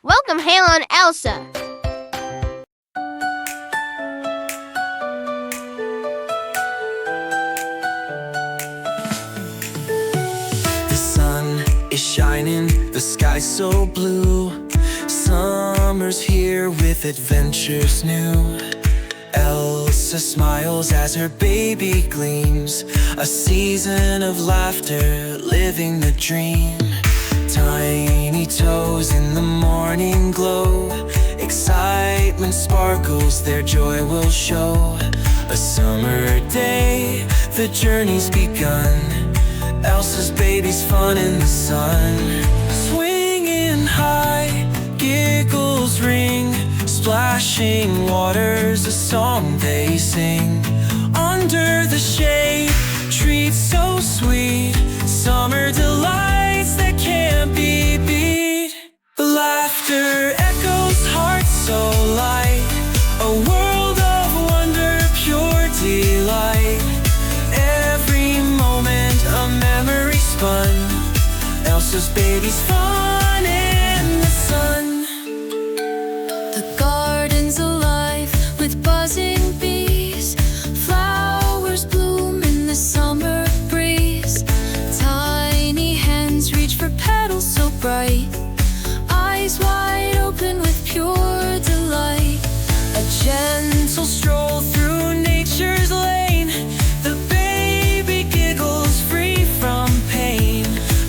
Welcome, Halon Elsa. The sun is shining, the sky's so blue. Summer's here with adventures new. Elsa smiles as her baby gleams, a season of laughter, living the dream. Tiny toes in the morning glow, excitement sparkles, their joy will show. A summer day, the journey's begun. Elsa's baby's fun in the sun. Swinging high, giggles ring, splashing waters, a song they sing. Under the shade, treats so sweet, summer delights that can't be beat. Laughter echoes, hearts so light, a world of wonder, pure delight. Every moment a memory spun, Elsa's baby's fun in the sun. The garden's alive with buzzing bees, flowers bloom in the summer breeze. Tiny hands reach for petals so bright, eyes wide open with pure delight. A gentle stroll through nature's lane, the baby giggles free from pain.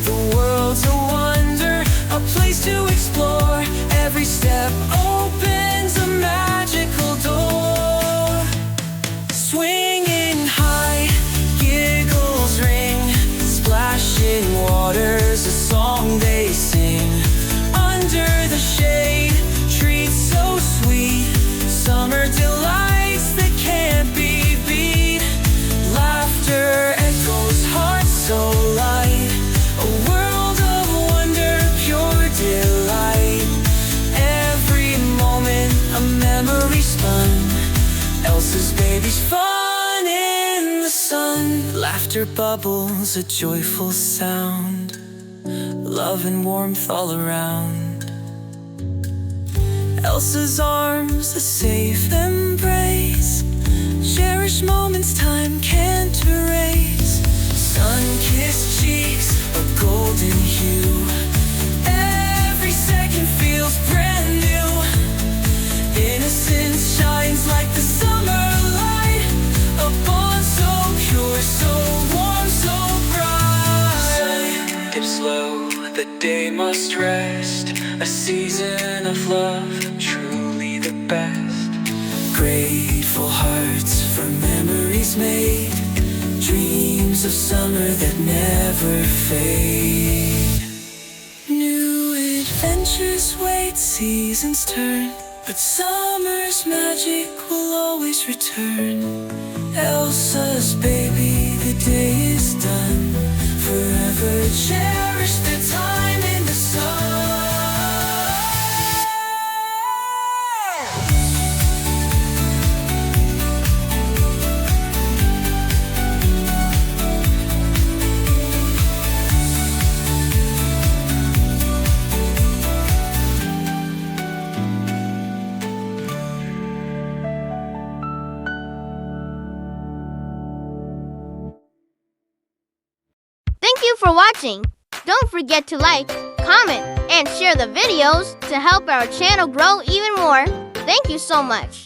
The world's a wonder, a place to explore. Every step opens a magical door. Swinging high, giggles ring, splashing waters, a song they sing. Under the shade, treats so sweet, summer delights that can't be beat. Laughter echoes, hearts so light, a world of wonder, pure delight. Every moment a memory spun, Elsa's baby's fun in the sun. Laughter bubbles, a joyful sound, love and warmth all around. Elsa's arms, a safe embrace, cherished moments time can't erase. Sun-kissed cheeks, a golden hue, every second feels brand new. Innocence shines like the summer light, a bond so pure, so warm, so bright. If slow, the day must rest, a season of love, truly the best. Grateful hearts for memories made, dreams of summer that never fade. New adventures wait, seasons turn, but summer's magic will always return. Elsa's baby, the day is done, forever cherish the time in the sun. Thank you for watching. Don't forget to like, comment, and share the videos to help our channel grow even more. Thank you so much.